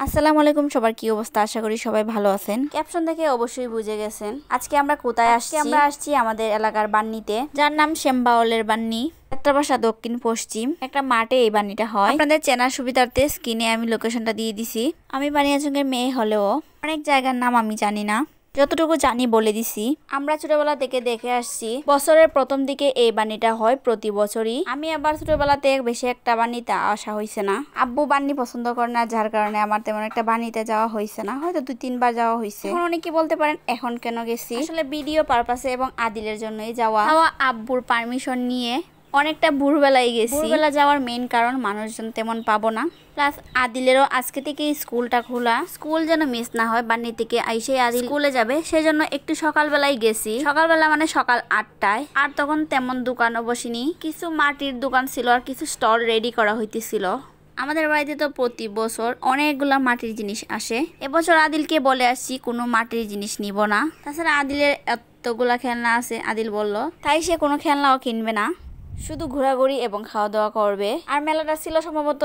আসসালামু আলাইকুম, সবার কি অবস্থা? আশা করি সবাই ভালো আছেন। ক্যাপশন দেখে অবশ্যই বুঝে গেছেন আজকে আমরা কোথায় আসছি। আমরা আসছি আমাদের এলাকার বান্নিতে, যার নাম শ্যামবাউলের বান্নি, যাত্রাবাসা দক্ষিণ পশ্চিম একটা মাঠে এই বান্নিটা হয়। আপনাদের চেনার সুবিধার্থে স্ক্রিনে আমি লোকেশনটা দিয়ে দিছি। আমি বানিয়াচঙ্গের মেয়ে হলেও অনেক জায়গার নাম আমি জানি না, যতটুকু জানি বলে দিছি। আমরা ছোটবেলা থেকে দেখে আসছি বছরের প্রথম দিকে এই বান্নিটা হয় প্রতি বছরই। আমি আবার ছোটবেলাতে বেশি একটা বান্নিতে আসা হয়েছে না, আব্বু বান্নি পছন্দ করে না, যার কারণে আমার তেমন একটা বান্নিতে যাওয়া হয়েছে না, হয়তো 2-3 বার যাওয়া হয়েছে। এখন অনেকে বলতে পারেন এখন কেন গেছি, আসলে ভিডিও পারপাসে এবং আদিলের জন্যই যাওয়া। আব্বুর পারমিশন নিয়ে অনেকটা ভোরবেলায় গেছি। ভোরবেলা যাওয়ার মেইন কারণ মানুষজন তেমন পাবো না, প্লাস আদিলেরও আজকে থেকে স্কুলটা খোলা, স্কুল যেন মিস না হয়। বান্নি থেকে আইসে আদিল স্কুলে যাবে, সেজন্য একটু সকালবেলায় গেছি। সকালবেলা মানে সকাল 8টায়। আর তখন তেমন দোকানও বসিনি, কিছু মাটির দোকান ছিল আর কিছু স্টল রেডি করা হইতেছিল। আমাদের বাড়িতে তো প্রতি বছর অনেকগুলা মাটির জিনিস আসে। এবছর আদিলকে বলে আসছি কোনো মাটির জিনিস নিব না, তাছাড়া আদিলের এতগুলা খেলনা আছে আদিল বলল, তাই সে কোনো খেলনাও কিনবে না, শুধু ঘোরাঘুরি এবং খাওয়া দাওয়া করবে। আর মেলাটা ছিল সম্ভবত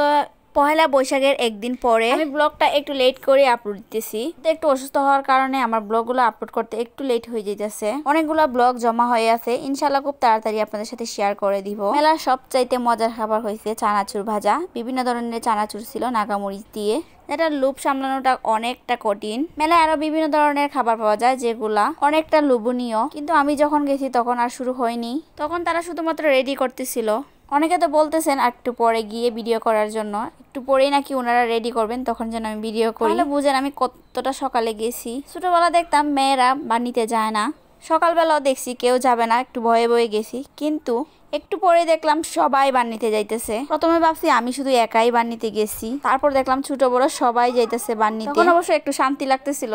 পহেলা বৈশাখের একদিন পরে। আমি ব্লগটা একটু লেট করে আপলোড দিতেছি, একটু অসুস্থ হওয়ার কারণে আমার ব্লগগুলো আপলোড করতে একটু লেট হয়ে যেতেছে। অনেকগুলো ব্লগ জমা হয়ে আছে, ইনশাল্লাহ খুব তাড়াতাড়ি আপনাদের সাথে শেয়ার করে দিব। মেলার সবচাইতে মজার খাবার হয়েছে চানাচুর ভাজা। বিভিন্ন ধরনের চানাচুর ছিল নাগামরিচ দিয়ে, যেটা লোভ সামলানোটা অনেকটা কঠিন। মেলায় আরো বিভিন্ন ধরনের খাবার পাওয়া যায় যেগুলা অনেকটা লোভনীয়, কিন্তু আমি যখন গেছি তখন আর শুরু হয়নি, তখন তারা শুধুমাত্র রেডি করতেছিল। অনেকে তো বলতেছেন একটু পরে গিয়ে ভিডিও করার জন্য, একটু পরেই নাকি ওনারা রেডি করবেন, তখন যেন আমি ভিডিও করি। তাহলে বুঝেন আমি কতটা সকালে গেছি। ছোটবেলা দেখতাম মেয়েরা বান্নিতে যায় না, সকালবেলাও দেখছি কেউ যাবে না, একটু ভয়ে ভয়ে গেছি, কিন্তু একটু পরে দেখলাম সবাই বান্নিতে যাইতেছে। প্রথমে ভাবছি আমি শুধু একাই বান্নিতে গেছি, তারপর দেখলাম ছোট বড় সবাই যাইতেছে বান্নিতে। তখন অবশ্য একটু শান্তি লাগতেছিল।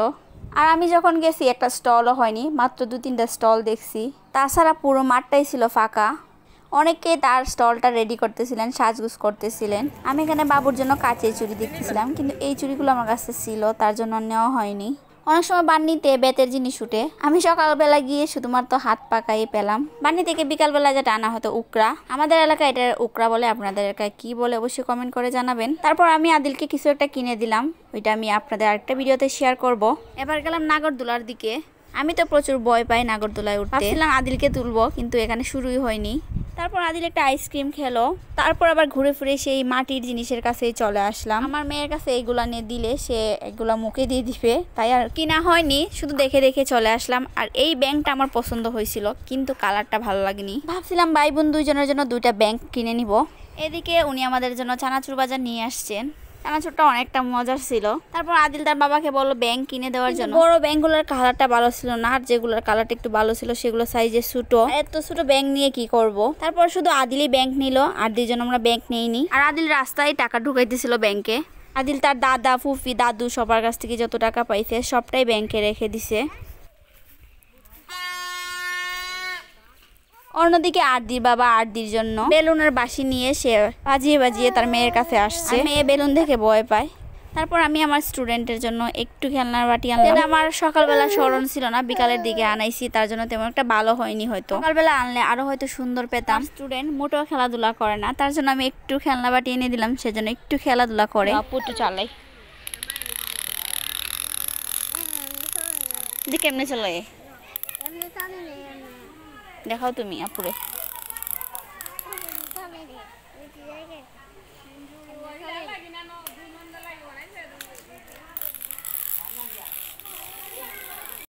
আর আমি যখন গেছি একটা স্টলও হয়নি, মাত্র 2-3টা স্টল দেখছি, তাছাড়া পুরো মাঠটাই ছিল ফাঁকা। অনেকে তার স্টলটা রেডি করতেছিলেন, সাজগুজ করতেছিলেন। আমি এখানে বাবুর জন্য কাচের চুড়ি দেখতেছিলাম, কিন্তু এই চুড়িগুলো আমার কাছে ছিল, তার জন্য নেওয়া হয়নি। অনেক সময় বান্নিতে বেতের জিনিস উঠে, আমি সকালবেলা গিয়ে শুধুমাত্র হাত পাকাই পেলাম। বান্নি থেকে বিকালবেলা যেটা আনা হতো উকরা, আমাদের এলাকায় এটা উকরা বলে, আপনাদের এলাকায় কি বলে অবশ্যই কমেন্ট করে জানাবেন। তারপর আমি আদিলকে কিছু একটা কিনে দিলাম, ওইটা আমি আপনাদের আরেকটা ভিডিওতে শেয়ার করব। এবার গেলাম নাগরদোলার দিকে। আমি তো প্রচুর ভয় পাই নাগরদোলায় উঠতে, ভাবছিলাম আদিলকে তুলবো, কিন্তু এখানে শুরুই হয়নি। তারপর আদিল একটা আইসক্রিম খেলো, তারপর আবার ঘুরে ফিরে সেই মাটির জিনিসের কাছেই চলে আসলাম। আমার মেয়ের কাছে এইগুলা নিয়ে দিলে সে এগুলা মুখে দিয়ে দিবে, তাই আর কিনা হয়নি, শুধু দেখে দেখে চলে আসলাম। আর এই ব্যাংকটা আমার পছন্দ হয়েছিল, কিন্তু কালারটা ভালো লাগেনি। ভাবছিলাম ভাই বোন দুইজনের জন্য 2টা ব্যাংক কিনে নিব। এদিকে উনি আমাদের জন্য চানাচুর বাজার নিয়ে আসছেন, চানাচুরটা অনেকটা মজার ছিল। তারপর আদিল তার বাবাকে বললো ব্যাংক কিনে দেওয়ার জন্য। বড় ব্যাংকগুলোর কালারটা ভালো ছিল না, আর যেগুলোর কালারটা একটু ভালো ছিল সেগুলো সাইজে ছোট। এত ছোট ব্যাংক নিয়ে কি করব। তারপর শুধু আদিলই ব্যাংক নিল, আর দুইজন আমরা ব্যাংক নেইনি। আর আদিল রাস্তায় টাকা ঢুকাইতেছিল ব্যাংকে। আদিল তার দাদা ফুফি দাদু সবার কাছ থেকে যত টাকা পাইছে সবটাই ব্যাংকে রেখে দিছে। অন্যদিকে আরদির বাবা আরদির জন্য বেলুনের বাঁশি নিয়ে সে বাজিয়ে বাজিয়ে তার মেয়ের কাছে আসছে। মেয়ে বেলুন দেখে ভয় পায়। তারপর আমি আমার স্টুডেন্টের জন্য একটু খেলনার বাটি আনলাম। আমার সকালবেলা স্মরণ ছিল না, বিকালের দিকে আনাইছি, তার জন্য তেমন একটা ভালো হয়নি। হয়তো সকালবেলা আনলে আরো হয়তো সুন্দর পেতাম। স্টুডেন্ট মোটেও খেলাধুলা করে না, তার জন্য আমি একটু খেলনা বাটি এনে দিলাম, সেজন্য একটু খেলাধুলা করে। পুটু চালাই কেমনে চলে দেখাও তুমি আপুরে।